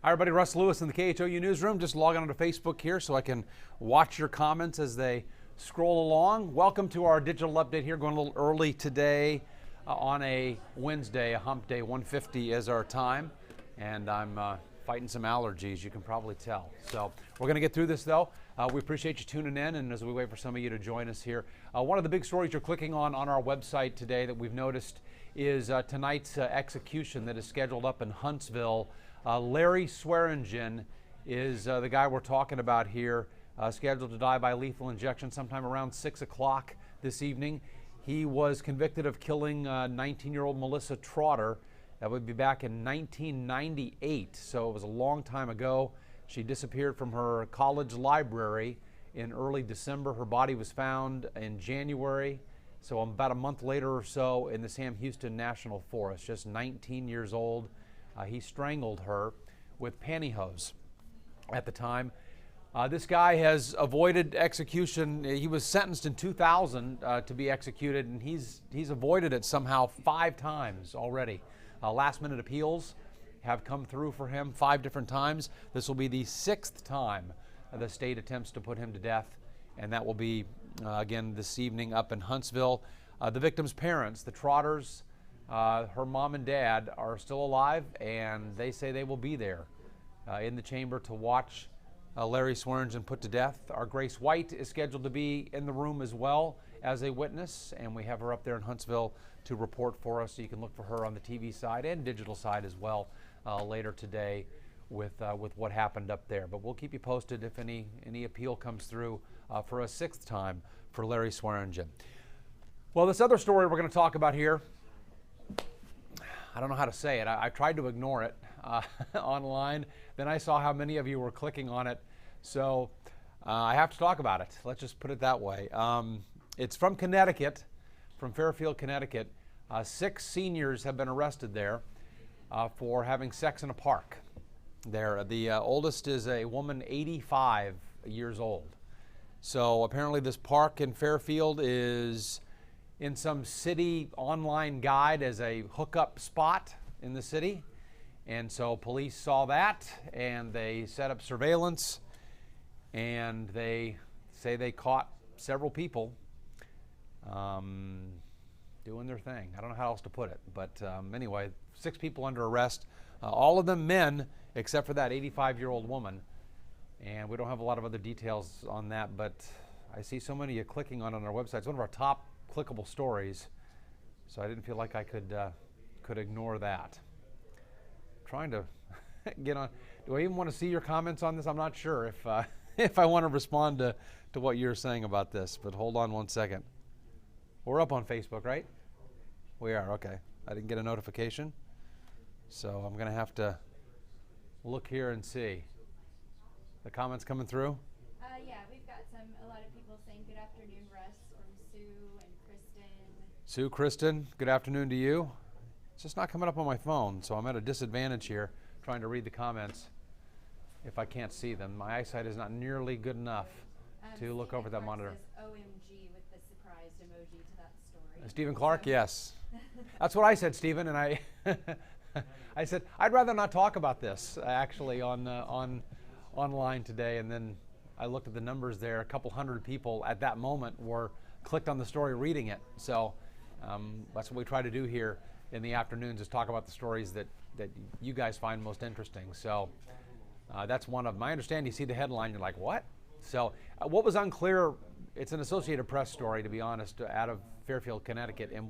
Hi everybody, Russ Lewis in the KHOU newsroom. Just log on to Facebook here so I can watch your comments as they scroll along. Welcome to our digital update here, going a little early today on a Wednesday, a hump day. 1:50 is our time, and I'm fighting some allergies, you can probably tell. So we're going to get through this though. We appreciate you tuning in, and as we wait for some of you to join us here, one of the big stories you're clicking on our website today that we've noticed is tonight's execution that is scheduled up in Huntsville. Larry Swearingen is the guy we're talking about here, scheduled to die by lethal injection sometime around 6 o'clock this evening. He was convicted of killing 19-year-old Melissa Trotter. That would be back in 1998, so it was a long time ago. She disappeared from her college library in early December. Her body was found in January, so about a month later or so in the Sam Houston National Forest, just 19 years old. He strangled her with pantyhose at the time. This guy has avoided execution. He was sentenced in 2000 to be executed, and he's avoided it somehow 5 times already. Last-minute appeals have come through for him 5 different times. This will be the 6th time the state attempts to put him to death, and that will be, again, this evening up in Huntsville. The victim's parents, the Trotters, her mom and dad are still alive, and they say they will be there in the chamber to watch Larry Swearingen put to death. Our Grace White is scheduled to be in the room as well as a witness, and we have her up there in Huntsville to report for us, so you can look for her on the TV side and digital side as well later today with what happened up there. But we'll keep you posted if any appeal comes through for a 6th time for Larry Swearingen. Well, this other story we're going to talk about here, I don't know how to say it. I tried to ignore it online. Then I saw how many of you were clicking on it. So I have to talk about it. Let's just put it that way. It's from Connecticut, from Fairfield, Connecticut. 6 seniors have been arrested there for having sex in a park there. The oldest is a woman 85 years old. So apparently this park in Fairfield is in some city online guide as a hookup spot in the city. And so police saw that, and they set up surveillance, and they say they caught several people doing their thing. I don't know how else to put it, but anyway, 6 people under arrest, all of them men, except for that 85-year-old woman. And we don't have a lot of other details on that, but I see so many of you clicking on our website. It's one of our top clickable stories, so I didn't feel like I could ignore that. Trying to get on. Do I even want to see your comments on this? I'm not sure if I want to respond to what you're saying about this, but hold on one second. We're up on Facebook, right? We are, okay. I didn't get a notification, so I'm going to have to look here and see. The comments coming through? Yeah, we've got a lot of people saying good afternoon, Russ, from Sue and Kristen. Sue, Kristen, good afternoon to you. It's just not coming up on my phone, so I'm at a disadvantage here trying to read the comments if I can't see them. My eyesight is not nearly good enough to look over that monitor. Says OMG with the surprised emoji to that story. Stephen Clark, yes. That's what I said, Stephen, and I I said I'd rather not talk about this actually on online today, and then I looked at the numbers there. A couple hundred people at that moment were clicked on the story reading it. So that's what we try to do here in the afternoons, is talk about the stories that you guys find most interesting. So that's one of my understanding. You see the headline, you're like, what? So what was unclear, it's an Associated Press story, to be honest, out of Fairfield, Connecticut. And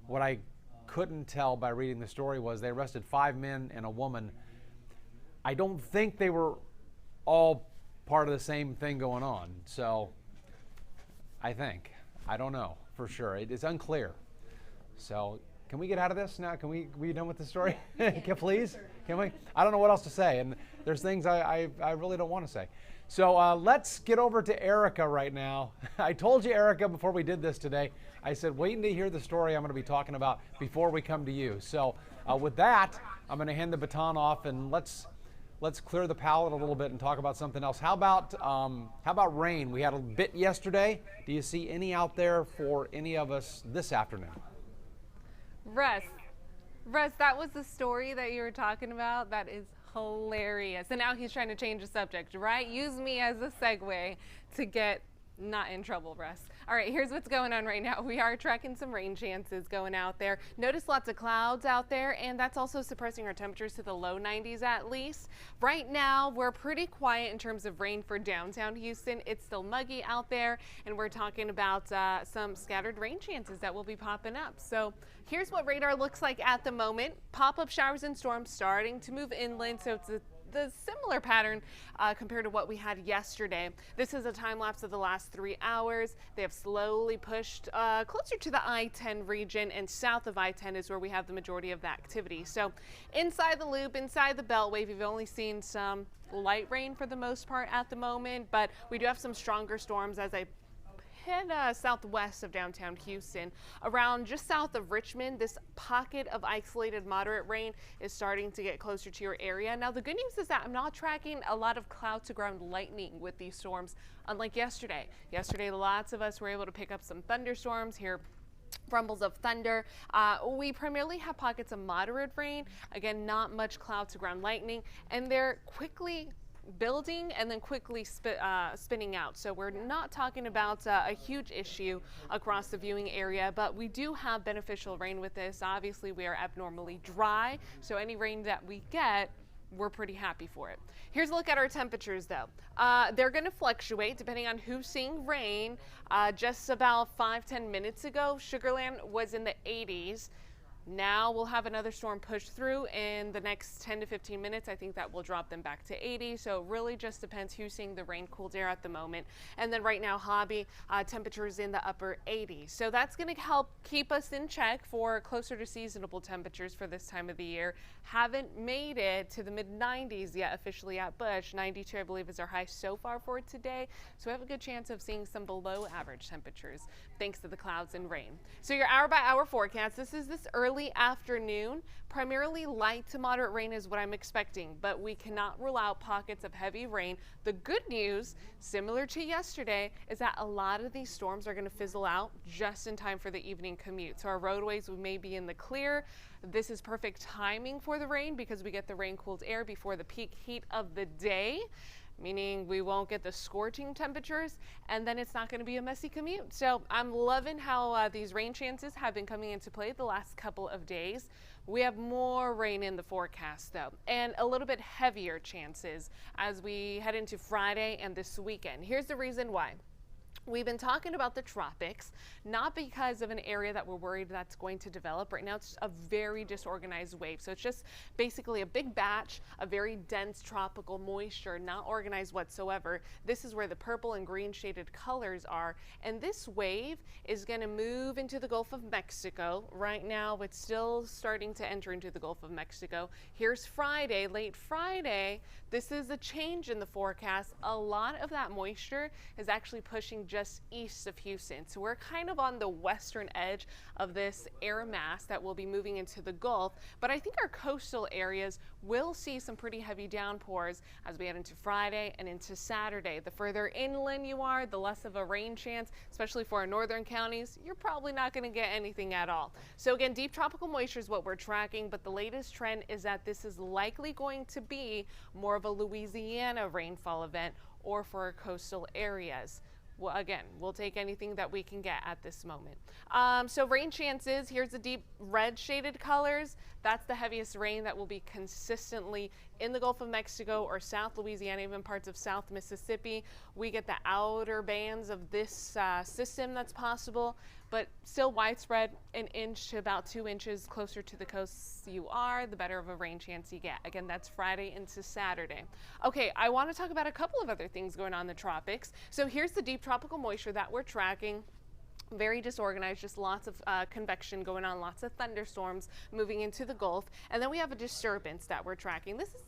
what I couldn't tell by reading the story was they arrested 5 men and a woman. I don't think they were all part of the same thing going on. So I don't know for sure. It is unclear. So can we get out of this now? Can we be done with the story? Please? Can we? I don't know what else to say, and there's things I really don't want to say. So let's get over to Erika right now. I told you, Erika, before we did this today, I said, wait until you hear the story I'm going to be talking about before we come to you. So with that, I'm going to hand the baton off, and let's clear the palate a little bit and talk about something else. How about rain? We had a bit yesterday. Do you see any out there for any of us this afternoon? Russ, that was the story that you were talking about. That is hilarious. And now he's trying to change the subject, right? Use me as a segue to get not in trouble, Russ. All right, here's what's going on right now. We are tracking some rain chances going out there. Notice lots of clouds out there, and that's also suppressing our temperatures to the low 90s at least. Right now, we're pretty quiet in terms of rain for downtown Houston. It's still muggy out there, and we're talking about some scattered rain chances that will be popping up. So here's what radar looks like at the moment. Pop-up showers and storms starting to move inland, so it's the similar pattern compared to what we had yesterday. This is a time lapse of the last 3 hours. They have slowly pushed closer to the I-10 region, and south of I-10 is where we have the majority of the activity. So inside the loop, inside the beltway, we've only seen some light rain for the most part at the moment, but we do have some stronger storms as I head southwest of downtown Houston. Around just south of Richmond, this pocket of isolated moderate rain is starting to get closer to your area. Now, the good news is that I'm not tracking a lot of cloud to ground lightning with these storms, unlike yesterday. Yesterday, lots of us were able to pick up some thunderstorms here. Rumbles of thunder. We primarily have pockets of moderate rain. Again, not much cloud to ground lightning, and they're quickly building and then quickly spinning out. So we're not talking about a huge issue across the viewing area, but we do have beneficial rain with this. Obviously, we are abnormally dry, so any rain that we get, we're pretty happy for it. Here's a look at our temperatures though. They're going to fluctuate depending on who's seeing rain. Just about 5-10 minutes ago, Sugarland was in the 80s. Now we'll have another storm push through in the next 10 to 15 minutes. I think that will drop them back to 80. So it really just depends who's seeing the rain cooled air at the moment. And then right now, Hobby, temperatures in the upper 80s. So that's going to help keep us in check for closer to seasonable temperatures for this time of the year. Haven't made it to the mid 90s yet officially at Bush. 92, I believe, is our high so far for today. So we have a good chance of seeing some below average temperatures thanks to the clouds and rain. So your hour by hour forecast, this is this early afternoon. Primarily light to moderate rain is what I'm expecting, but we cannot rule out pockets of heavy rain. The good news, similar to yesterday, is that a lot of these storms are going to fizzle out just in time for the evening commute. So our roadways may be in the clear. This is perfect timing for the rain because we get the rain cooled air before the peak heat of the day, meaning we won't get the scorching temperatures, and then it's not going to be a messy commute. So I'm loving how these rain chances have been coming into play the last couple of days. We have more rain in the forecast though, and a little bit heavier chances as we head into Friday and this weekend. Here's the reason why. We've been talking about the tropics, not because of an area that we're worried that's going to develop. Right now, it's a very disorganized wave. So it's just basically a big batch of very dense tropical moisture, not organized whatsoever. This is where the purple and green shaded colors are. And this wave is going to move into the Gulf of Mexico. Right now, it's still starting to enter into the Gulf of Mexico. Here's Friday, late Friday. This is a change in the forecast. A lot of that moisture is actually pushing just east of Houston. So we're kind of on the western edge of this air mass that will be moving into the Gulf. But I think our coastal areas will see some pretty heavy downpours as we head into Friday and into Saturday. The further inland you are, the less of a rain chance, especially for our northern counties. You're probably not going to get anything at all. So again, deep tropical moisture is what we're tracking, but the latest trend is that this is likely going to be more of a Louisiana rainfall event or for our coastal areas. Well, again, we'll take anything that we can get at this moment. So rain chances, here's the deep red shaded colors. That's the heaviest rain that will be consistently in the Gulf of Mexico or South Louisiana, even parts of South Mississippi. We get the outer bands of this system that's possible, but still widespread, 1 inch to about 2 inches closer to the coast you are, the better of a rain chance you get. Again, that's Friday into Saturday. Okay, I want to talk about a couple of other things going on in the tropics. So here's the deep tropical moisture that we're tracking. Very disorganized, just lots of convection going on, lots of thunderstorms moving into the Gulf. And then we have a disturbance that we're tracking. This is,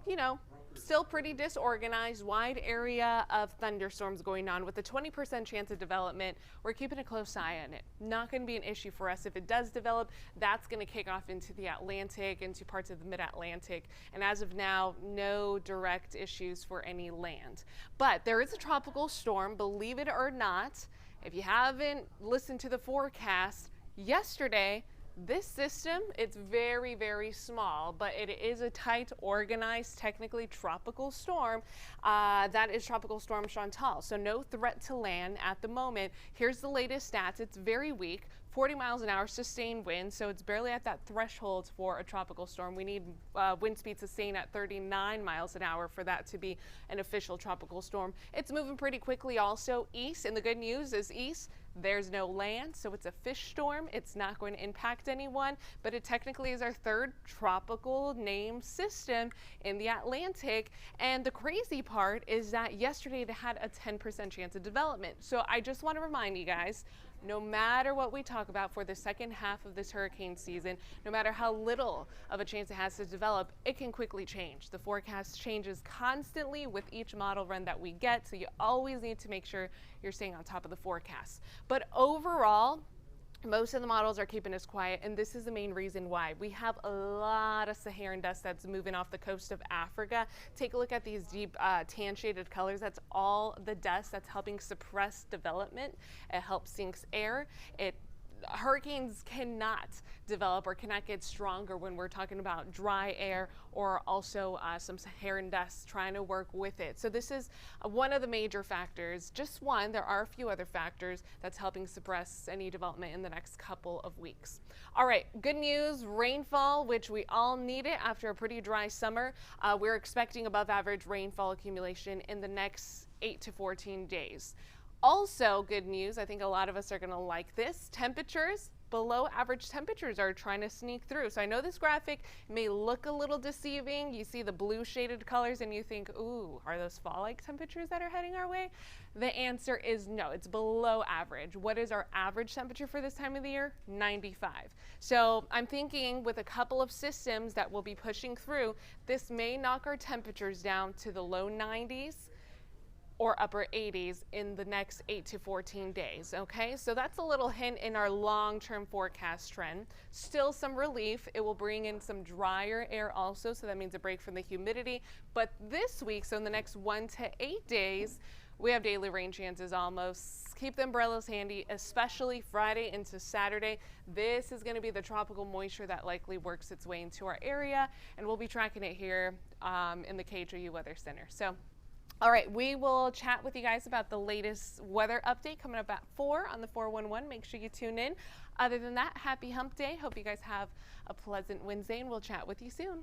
you know, still pretty disorganized, wide area of thunderstorms going on with a 20% chance of development. We're keeping a close eye on it. Not going to be an issue for us. If it does develop, that's going to kick off into the Atlantic, into parts of the mid-Atlantic. And as of now, no direct issues for any land. But there is a tropical storm, believe it or not. If you haven't listened to the forecast, yesterday This system, it's very, very small, but it is a tight, organized, technically tropical storm. That is Tropical Storm Chantal. So no threat to land at the moment. Here's the latest stats. It's very weak. 40 miles an hour sustained wind, so it's barely at that threshold for a tropical storm. We need wind speed sustained at 39 miles an hour for that to be an official tropical storm. It's moving pretty quickly also east, and the good news is east, there's no land, so it's a fish storm. It's not going to impact anyone, but it technically is our third tropical named system in the Atlantic. And the crazy part is that yesterday it had a 10% chance of development. So I just want to remind you guys, no matter what we talk about for the second half of this hurricane season, no matter how little of a chance it has to develop, it can quickly change. The forecast changes constantly with each model run that we get, so you always need to make sure you're staying on top of the forecast. But overall, most of the models are keeping us quiet, and this is the main reason why. We have a lot of Saharan dust that's moving off the coast of Africa. Take a look at these deep tan shaded colors. That's all the dust that's helping suppress development. It helps sinks air. Hurricanes cannot develop or cannot get stronger when we're talking about dry air or also some Saharan dust trying to work with it. So this is one of the major factors, just one. There are a few other factors that's helping suppress any development in the next couple of weeks. All right, good news, rainfall, which we all need it after a pretty dry summer. We're expecting above average rainfall accumulation in the next 8 to 14 days. Also, good news, I think a lot of us are going to like this. Temperatures, below average temperatures are trying to sneak through. So I know this graphic may look a little deceiving. You see the blue shaded colors and you think, ooh, are those fall-like temperatures that are heading our way? The answer is no, it's below average. What is our average temperature for this time of the year? 95. So I'm thinking with a couple of systems that will be pushing through, this may knock our temperatures down to the low 90s. Or upper 80s in the next 8 to 14 days, okay? So that's a little hint in our long-term forecast trend. Still some relief. It will bring in some drier air also, so that means a break from the humidity. But this week, so in the next 1 to 8 days, we have daily rain chances almost. Keep the umbrellas handy, especially Friday into Saturday. This is going to be the tropical moisture that likely works its way into our area, and we'll be tracking it here in the KHOU Weather Center. So, all right, we will chat with you guys about the latest weather update coming up at 4 on the 411. Make sure you tune in. Other than that, happy hump day. Hope you guys have a pleasant Wednesday, and we'll chat with you soon.